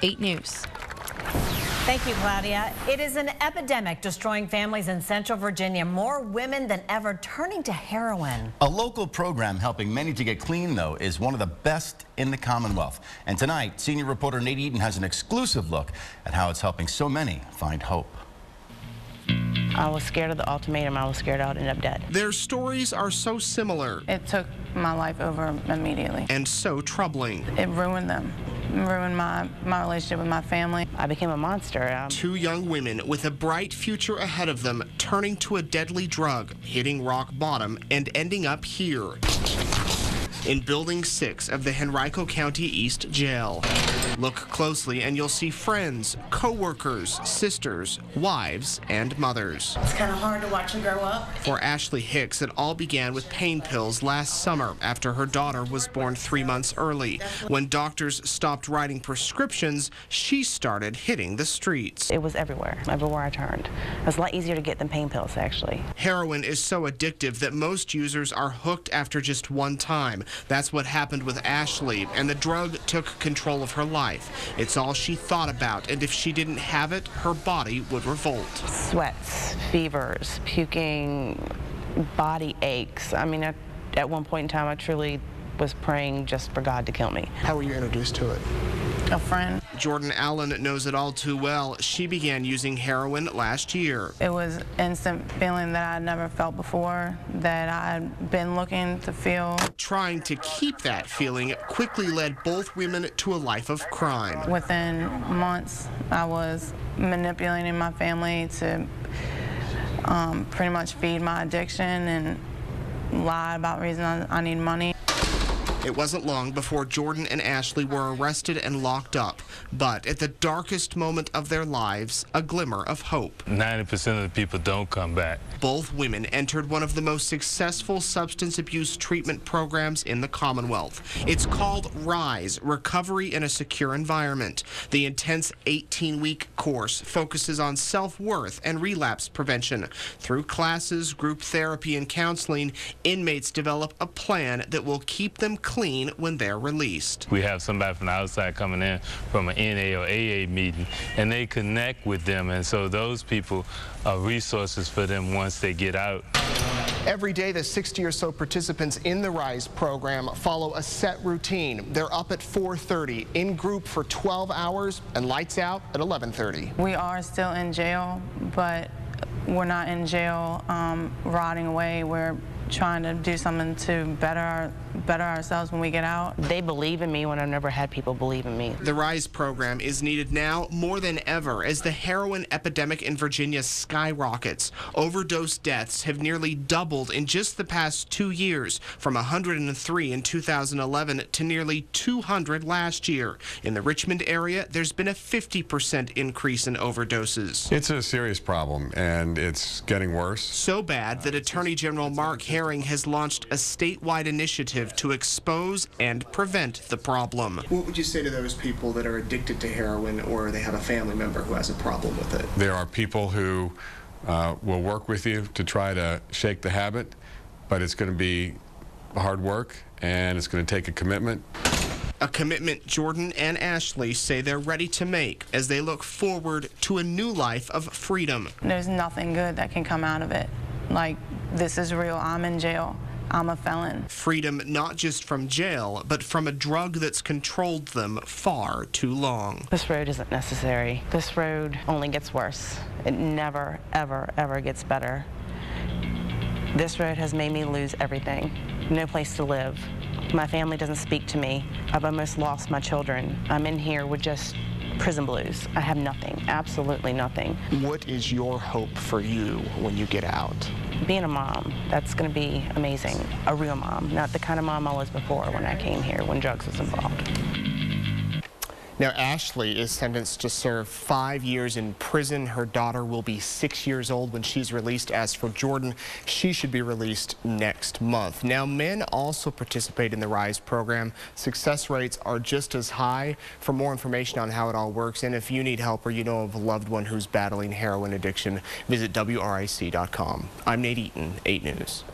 8 News. Thank you, Claudia. It is an epidemic destroying families in Central Virginia. More women than ever turning to heroin. A local program helping many to get clean, though, is one of the best in the Commonwealth. And tonight, senior reporter Nate Eaton has an exclusive look at how it's helping so many find hope. I was scared of the ultimatum. I was scared I would end up dead. Their stories are so similar. It took my life over immediately. And so troubling. It ruined them. Ruined my relationship with my family. I became a monster. Two young women with a bright future ahead of them turning to a deadly drug, hitting rock bottom, and ending up here in Building 6 of the Henrico County East Jail. Look closely and you'll see friends, co-workers, sisters, wives, and mothers. It's kind of hard to watch them grow up. For Ashley Hicks, it all began with pain pills last summer after her daughter was born 3 months early. When doctors stopped writing prescriptions, she started hitting the streets. It was everywhere I turned. It was a lot easier to get than pain pills, actually. Heroin is so addictive that most users are hooked after just one time. That's what happened with Ashley, and the drug took control of her life. It's all she thought about, and if she didn't have it, her body would revolt. Sweats, fevers, puking, body aches. I mean, at one point in time, I truly was praying just for God to kill me. How were you introduced to it? A friend. Jordan Allen knows it all too well. She began using heroin last year. It was instant feeling that I'd never felt before, that I'd been looking to feel. Trying to keep that feeling quickly led both women to a life of crime. Within months, I was manipulating my family to pretty much feed my addiction and lie about reasons I need money. It wasn't long before Jordan and Ashley were arrested and locked up. But at the darkest moment of their lives, a glimmer of hope. 90% of the people don't come back. Both women entered one of the most successful substance abuse treatment programs in the Commonwealth. It's called RISE, Recovery in a Secure Environment. The intense 18-week course focuses on self-worth and relapse prevention. Through classes, group therapy, and counseling, inmates develop a plan that will keep them clean when they're released. We have somebody from the outside coming in from an NA or AA meeting, and they connect with them, and so those people are resources for them once they get out. Every day, the 60 or so participants in the RISE program follow a set routine. They're up at 4:30, in group for 12 hours, and lights out at 11:30. We are still in jail, but we're not in jail rotting away. We're trying to do something to better ourselves when we get out. They believe in me when I've never had people believe in me. The RISE program is needed now more than ever as the heroin epidemic in Virginia skyrockets. Overdose deaths have nearly doubled in just the past 2 years, from 103 in 2011 to nearly 200 last year. In the Richmond area, there's been a 50% increase in overdoses. It's a serious problem, and it's getting worse. So bad that Attorney General Mark Herring has launched a statewide initiative to expose and prevent the problem. What would you say to those people that are addicted to heroin or they have a family member who has a problem with it? There are people who will work with you to try to shake the habit, but it's going to be hard work and it's going to take a commitment. A commitment Jordan and Ashley say they're ready to make as they look forward to a new life of freedom. There's nothing good that can come out of it. Like, this is real. I'm in jail. I'm a felon. Freedom not just from jail, but from a drug that's controlled them far too long. This road isn't necessary. This road only gets worse. It never, ever, ever gets better. This road has made me lose everything. No place to live. My family doesn't speak to me. I've almost lost my children. I'm in here with just prison blues. I have nothing, absolutely nothing. What is your hope for you when you get out? Being a mom, that's going to be amazing. A real mom, not the kind of mom I was before when I came here, when drugs was involved. Now, Ashley is sentenced to serve 5 years in prison. Her daughter will be 6 years old when she's released. As for Jordan, she should be released next month. Now, men also participate in the RISE program. Success rates are just as high. For more information on how it all works, and if you need help or you know of a loved one who's battling heroin addiction, visit WRIC.com. I'm Nate Eaton, 8 News.